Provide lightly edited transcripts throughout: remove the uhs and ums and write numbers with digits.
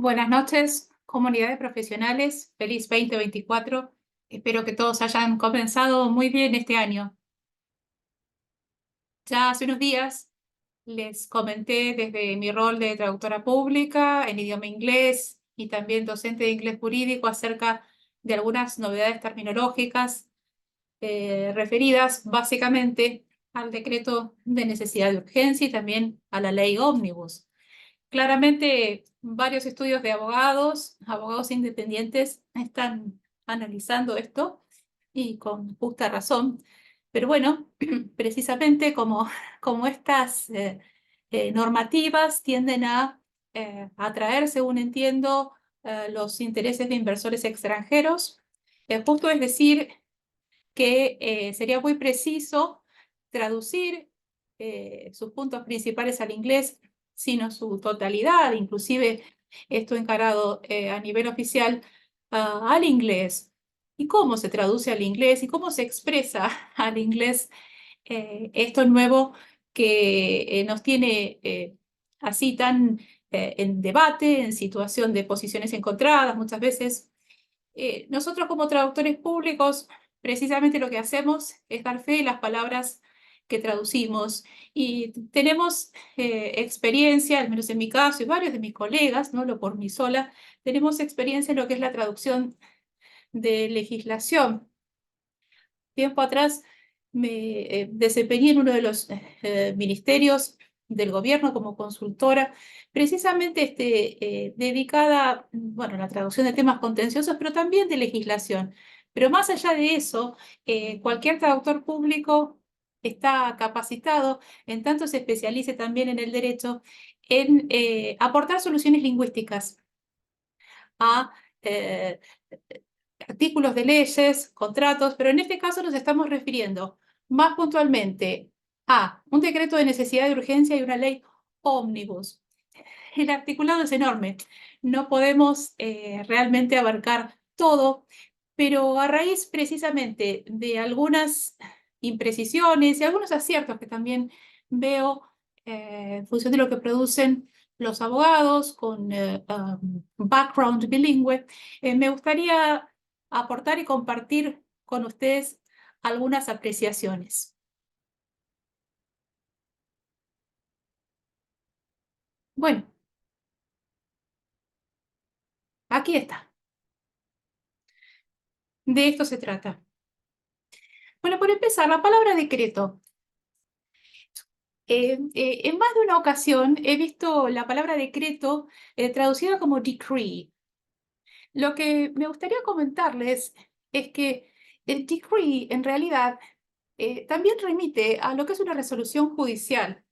Buenas noches, comunidades profesionales. Feliz 2024. Espero que todos hayan comenzado muy bien este año. Ya hace unos días les comenté desde mi rol de traductora pública en idioma inglés y también docente de inglés jurídico acerca de algunas novedades terminológicas referidas básicamente al decreto de necesidad de urgencia y también a la ley ómnibus. Claramente, varios estudios de abogados independientes, están analizando esto y con justa razón. Pero bueno, precisamente como estas normativas tienden a atraer, según entiendo, los intereses de inversores extranjeros, justo es decir que sería muy preciso traducir sus puntos principales al inglés, sino su totalidad, inclusive esto encarado a nivel oficial al inglés. ¿Y cómo se traduce al inglés? ¿Y cómo se expresa al inglés esto nuevo que nos tiene así tan en debate, en situación de posiciones encontradas muchas veces? Nosotros como traductores públicos, precisamente lo que hacemos es dar fe de las palabras que traducimos y tenemos experiencia, al menos en mi caso y varios de mis colegas, no lo por mí sola, tenemos experiencia en lo que es la traducción de legislación. Tiempo atrás me desempeñé en uno de los ministerios del gobierno como consultora, precisamente dedicada, bueno, a la traducción de temas contenciosos, pero también de legislación. Pero más allá de eso, cualquier traductor público está capacitado, en tanto se especialice también en el derecho, en aportar soluciones lingüísticas a eh, artículos de leyes, contratos, pero en este caso nos estamos refiriendo más puntualmente a un decreto de necesidad de urgencia y una ley ómnibus. El articulado es enorme, no podemos realmente abarcar todo, pero a raíz precisamente de algunas imprecisiones y algunos aciertos que también veo en función de lo que producen los abogados con background bilingüe, me gustaría aportar y compartir con ustedes algunas apreciaciones. Bueno, aquí está. De esto se trata. Bueno, por empezar, la palabra decreto. En más de una ocasión he visto la palabra decreto traducida como decree. Lo que me gustaría comentarles es que el decree en realidad también remite a lo que es una resolución judicial.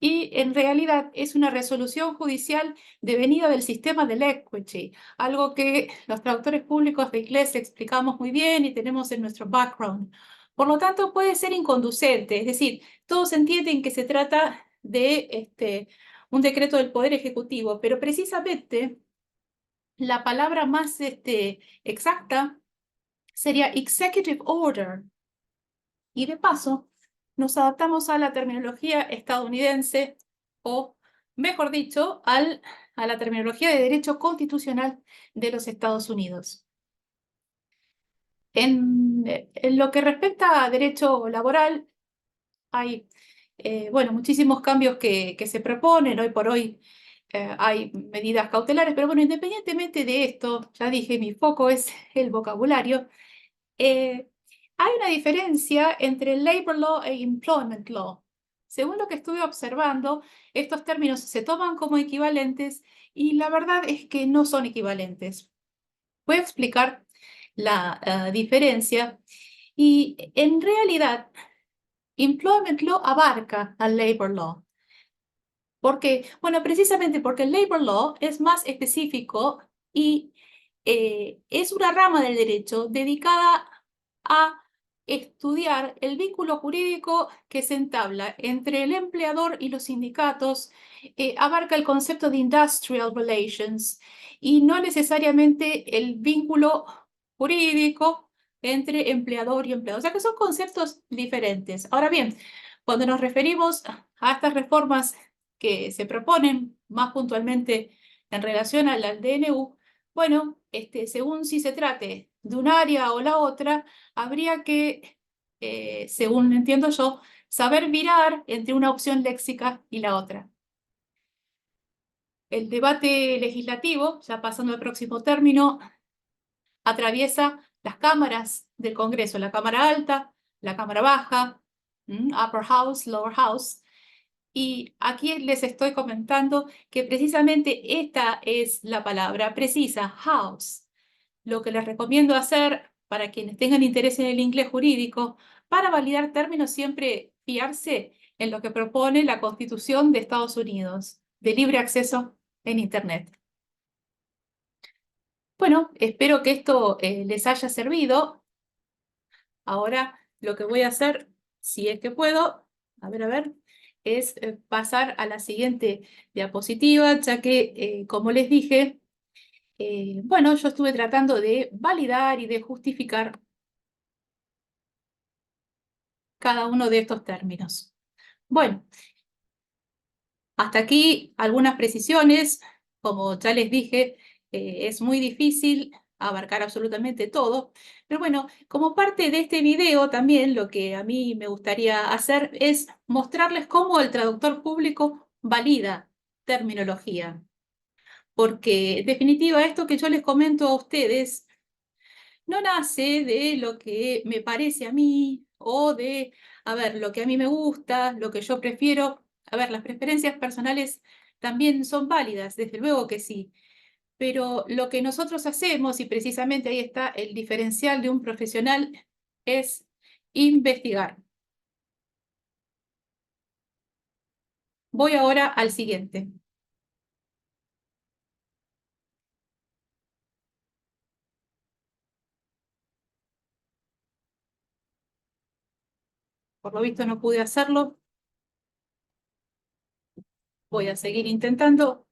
Y en realidad es una resolución judicial devenida del sistema del equity, algo que los traductores públicos de inglés explicamos muy bien y tenemos en nuestro background. Por lo tanto, puede ser inconducente, es decir, todos entienden que se trata de un decreto del Poder Ejecutivo, pero precisamente la palabra más exacta sería executive order. Y de paso, nos adaptamos a la terminología estadounidense, o mejor dicho, a la terminología de derecho constitucional de los Estados Unidos. En lo que respecta a derecho laboral, hay bueno, muchísimos cambios que se proponen. Hoy por hoy hay medidas cautelares, pero bueno, independientemente de esto, ya dije, mi foco es el vocabulario. Eh, Hay una diferencia entre labor law e employment law. Según lo que estuve observando, estos términos se toman como equivalentes y la verdad es que no son equivalentes. Voy a explicar la diferencia y en realidad employment law abarca al labor law. ¿Por qué? Bueno, precisamente porque el labor law es más específico y es una rama del derecho dedicada a estudiar el vínculo jurídico que se entabla entre el empleador y los sindicatos, abarca el concepto de industrial relations y no necesariamente el vínculo jurídico entre empleador y empleado. O sea que son conceptos diferentes. Ahora bien, cuando nos referimos a estas reformas que se proponen más puntualmente en relación al DNU, bueno, según si se trate de un área o la otra, habría que, según entiendo yo, saber virar entre una opción léxica y la otra. El debate legislativo, ya pasando al próximo término, atraviesa las cámaras del Congreso, la Cámara Alta, la Cámara Baja, Upper House, Lower House. Y aquí les estoy comentando que precisamente esta es la palabra precisa, house. Lo que les recomiendo hacer para quienes tengan interés en el inglés jurídico, para validar términos, siempre fiarse en lo que propone la Constitución de Estados Unidos, de libre acceso en Internet. Bueno, espero que esto les haya servido. Ahora lo que voy a hacer, si es que puedo, a ver, es pasar a la siguiente diapositiva, ya que, como les dije, bueno, yo estuve tratando de validar y de justificar cada uno de estos términos. Bueno, hasta aquí algunas precisiones. Como ya les dije, es muy difícil abarcar absolutamente todo. Pero bueno, como parte de este video también lo que a mí me gustaría hacer es mostrarles cómo el traductor público valida terminología. Porque en definitiva esto que yo les comento a ustedes no nace de lo que me parece a mí o de, a ver, lo que a mí me gusta, lo que yo prefiero. A ver, las preferencias personales también son válidas, desde luego que sí, pero lo que nosotros hacemos, y precisamente ahí está el diferencial de un profesional, es investigar. Voy ahora al siguiente. Por lo visto no pude hacerlo. Voy a seguir intentando.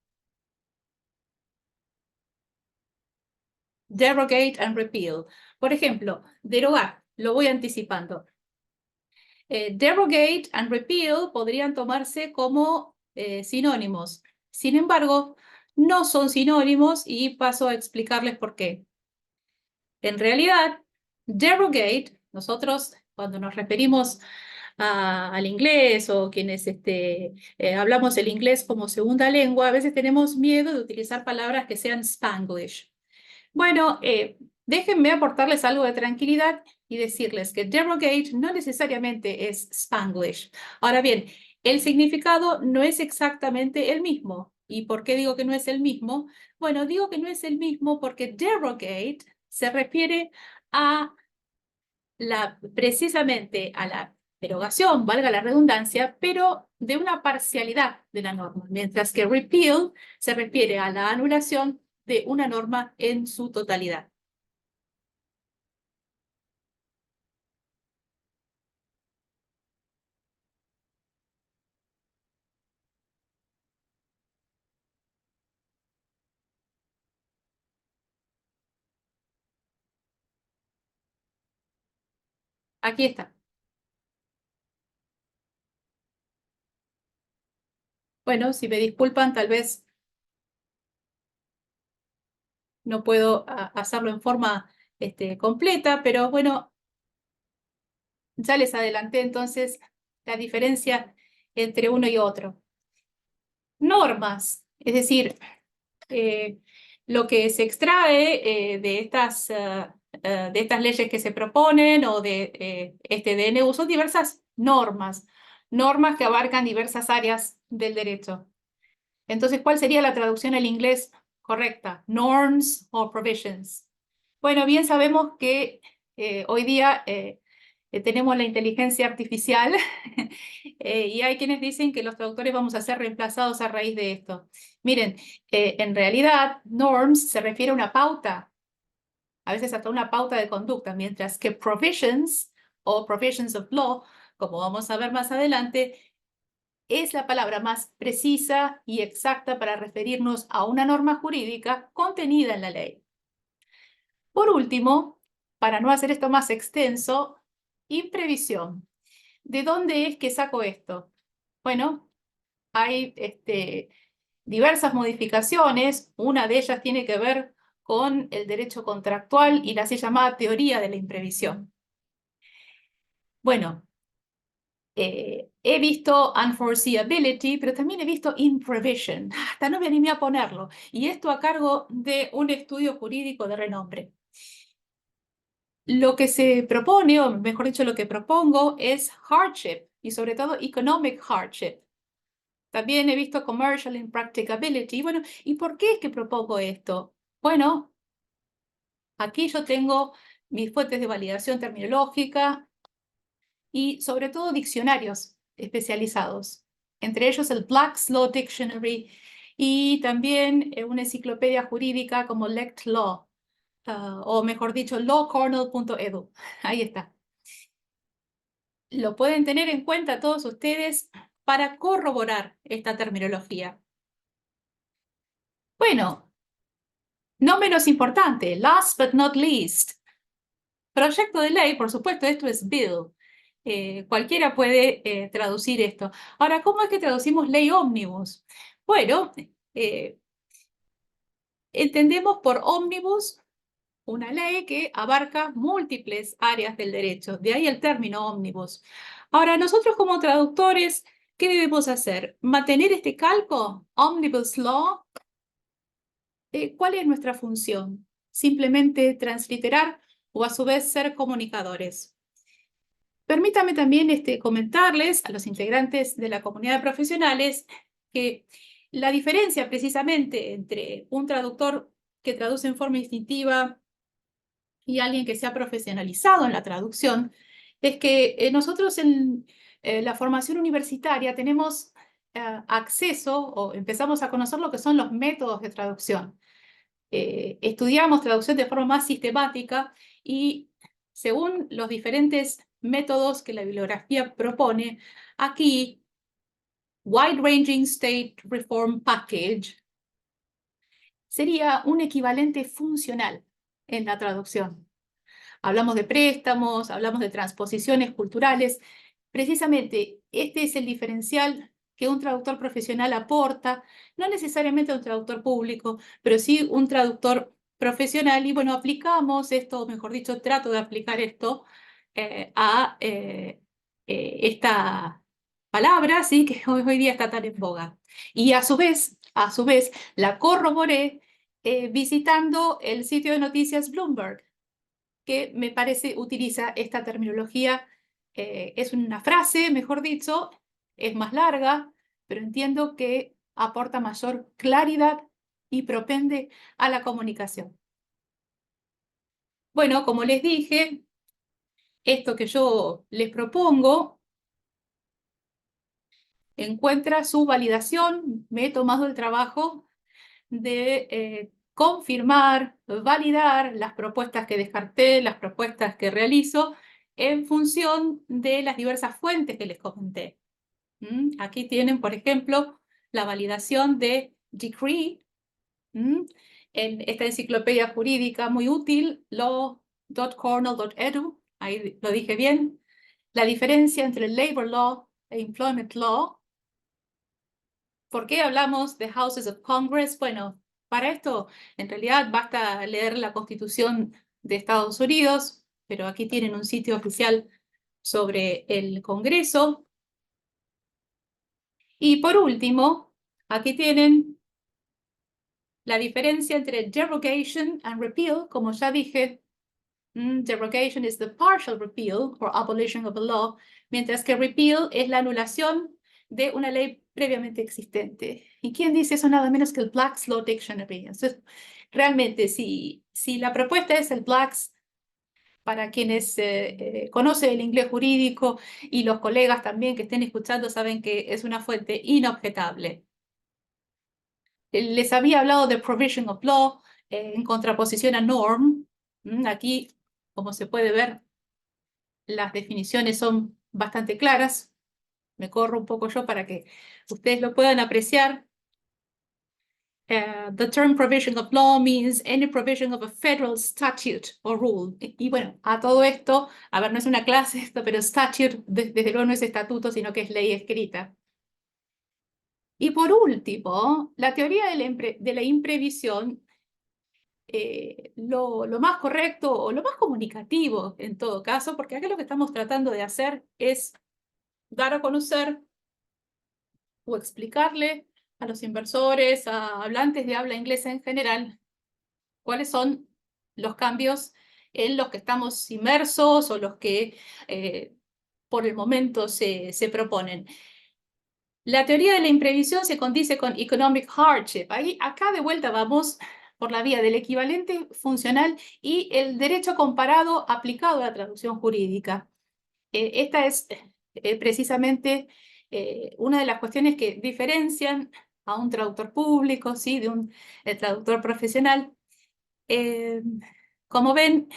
Derogate and repeal. Por ejemplo, derogar, lo voy anticipando. Derogate and repeal podrían tomarse como sinónimos. Sin embargo, no son sinónimos y paso a explicarles por qué. En realidad, derogate, nosotros cuando nos referimos al inglés o quienes hablamos el inglés como segunda lengua, a veces tenemos miedo de utilizar palabras que sean Spanglish. Bueno, déjenme aportarles algo de tranquilidad y decirles que derogate no necesariamente es Spanglish. Ahora bien, el significado no es exactamente el mismo. ¿Y por qué digo que no es el mismo? Bueno, digo que no es el mismo porque derogate se refiere a precisamente a la derogación, valga la redundancia, pero de una parcialidad de la norma, mientras que repeal se refiere a la anulación de una norma en su totalidad. Aquí está. Bueno, si me disculpan, tal vez no puedo hacerlo en forma completa, pero bueno, ya les adelanté entonces la diferencia entre uno y otro. Normas, es decir, eh, lo que se extrae de estas leyes que se proponen o de este DNU son diversas normas, normas que abarcan diversas áreas del derecho. Entonces, ¿cuál sería la traducción al inglés correcta? Norms o provisions. Bueno, bien sabemos que hoy día tenemos la inteligencia artificial y hay quienes dicen que los traductores vamos a ser reemplazados a raíz de esto. Miren, en realidad, norms se refiere a una pauta, a veces hasta una pauta de conducta, mientras que provisions o provisions of law, como vamos a ver más adelante, es la palabra más precisa y exacta para referirnos a una norma jurídica contenida en la ley. Por último, para no hacer esto más extenso, imprevisión. ¿De dónde es que saco esto? Bueno, hay diversas modificaciones. Una de ellas tiene que ver con el derecho contractual y la así llamada teoría de la imprevisión. Bueno, he visto unforeseeability, pero también he visto imprevision. Hasta no me animé a ponerlo. Y esto a cargo de un estudio jurídico de renombre. Lo que se propone, o mejor dicho, lo que propongo es hardship y sobre todo economic hardship. También he visto commercial impracticability. Bueno, ¿y por qué es que propongo esto? Bueno, aquí yo tengo mis fuentes de validación terminológica y sobre todo diccionarios especializados, entre ellos el Black's Law Dictionary y también una enciclopedia jurídica como LectLaw, o mejor dicho, lawcornell.edu. Ahí está. Lo pueden tener en cuenta todos ustedes para corroborar esta terminología. Bueno, no menos importante, last but not least, proyecto de ley, por supuesto, esto es bill. Cualquiera puede traducir esto. Ahora, ¿cómo es que traducimos ley ómnibus? Bueno, entendemos por ómnibus una ley que abarca múltiples áreas del derecho, de ahí el término ómnibus. Ahora, nosotros como traductores, ¿qué debemos hacer? ¿Mantener este calco? Omnibus law. ¿Cuál es nuestra función? Simplemente transliterar o a su vez ser comunicadores. Permítame también comentarles a los integrantes de la comunidad de profesionales que la diferencia precisamente entre un traductor que traduce en forma instintiva y alguien que se ha profesionalizado en la traducción es que nosotros en la formación universitaria tenemos acceso o empezamos a conocer lo que son los métodos de traducción. Estudiamos traducción de forma más sistemática y según los diferentes métodos que la bibliografía propone, aquí, Wide Ranging State Reform Package sería un equivalente funcional en la traducción. Hablamos de préstamos, hablamos de transposiciones culturales. Precisamente este es el diferencial que un traductor profesional aporta, no necesariamente un traductor público, pero sí un traductor profesional. Y bueno, aplicamos esto, o mejor dicho, trato de aplicar esto a esta palabra, sí, que hoy día está tan en boga. Y a su vez, la corroboré visitando el sitio de noticias Bloomberg, que me parece utiliza esta terminología. Es una frase, mejor dicho, es más larga, pero entiendo que aporta mayor claridad y propende a la comunicación. Bueno, como les dije, esto que yo les propongo encuentra su validación. Me he tomado el trabajo de confirmar, validar las propuestas que descarté, las propuestas que realizo, en función de las diversas fuentes que les comenté. Aquí tienen, por ejemplo, la validación de Decree, en esta enciclopedia jurídica muy útil, law.cornell.edu, ahí lo dije bien, la diferencia entre labor law e employment law. ¿Por qué hablamos de Houses of Congress? Bueno, para esto en realidad basta leer la Constitución de Estados Unidos, pero aquí tienen un sitio oficial sobre el Congreso. Y por último, aquí tienen la diferencia entre derogation and repeal. Como ya dije, derogation is the partial repeal or abolition of a law, mientras que repeal es la anulación de una ley previamente existente. ¿Y quién dice eso? Nada menos que el Black's Law Dictionary. Entonces, realmente, si la propuesta es el Black's, para quienes conocen el inglés jurídico y los colegas también que estén escuchando saben que es una fuente inobjetable. Les había hablado de provision of law en contraposición a norm. Aquí, como se puede ver, las definiciones son bastante claras. Me corro un poco yo para que ustedes lo puedan apreciar. The term provision of law means any provision of a federal statute or rule. Y bueno, a todo esto, a ver, no es una clase esto, pero statute, desde luego no es estatuto, sino que es ley escrita. Y por último, la teoría de la imprevisión, lo más correcto o lo más comunicativo en todo caso, porque acá lo que estamos tratando de hacer es dar a conocer o explicarle a los inversores, a hablantes de habla inglesa en general, cuáles son los cambios en los que estamos inmersos o los que por el momento se proponen. La teoría de la imprevisión se condice con economic hardship. Acá de vuelta vamos por la vía del equivalente funcional y el derecho comparado aplicado a la traducción jurídica. Esta es precisamente una de las cuestiones que diferencian a un traductor público, ¿sí? De un traductor profesional. Como ven,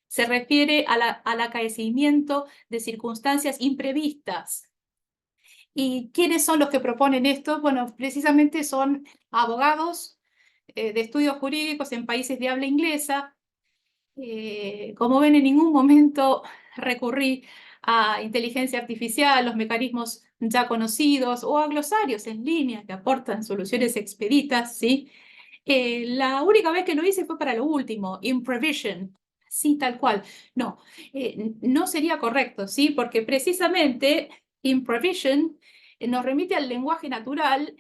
se refiere al acaecimiento de circunstancias imprevistas. ¿Y quiénes son los que proponen esto? Bueno, precisamente son abogados de estudios jurídicos en países de habla inglesa. Como ven, en ningún momento recurrí a inteligencia artificial, los mecanismos ya conocidos o a glosarios en línea que aportan soluciones expeditas, ¿sí? La única vez que lo hice fue para lo último, imprevision, sí, tal cual. No, no sería correcto, ¿sí? Porque precisamente imprevision nos remite al lenguaje natural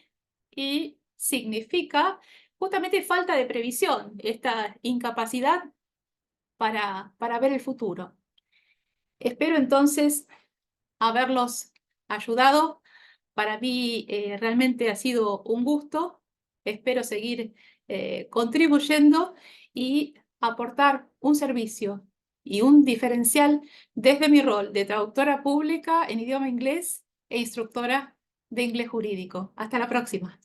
y significa justamente falta de previsión, esta incapacidad para ver el futuro. Espero entonces haberlos ayudado. Para mí realmente ha sido un gusto. Espero seguir contribuyendo y aportar un servicio y un diferencial desde mi rol de traductora pública en idioma inglés e instructora de inglés jurídico. Hasta la próxima.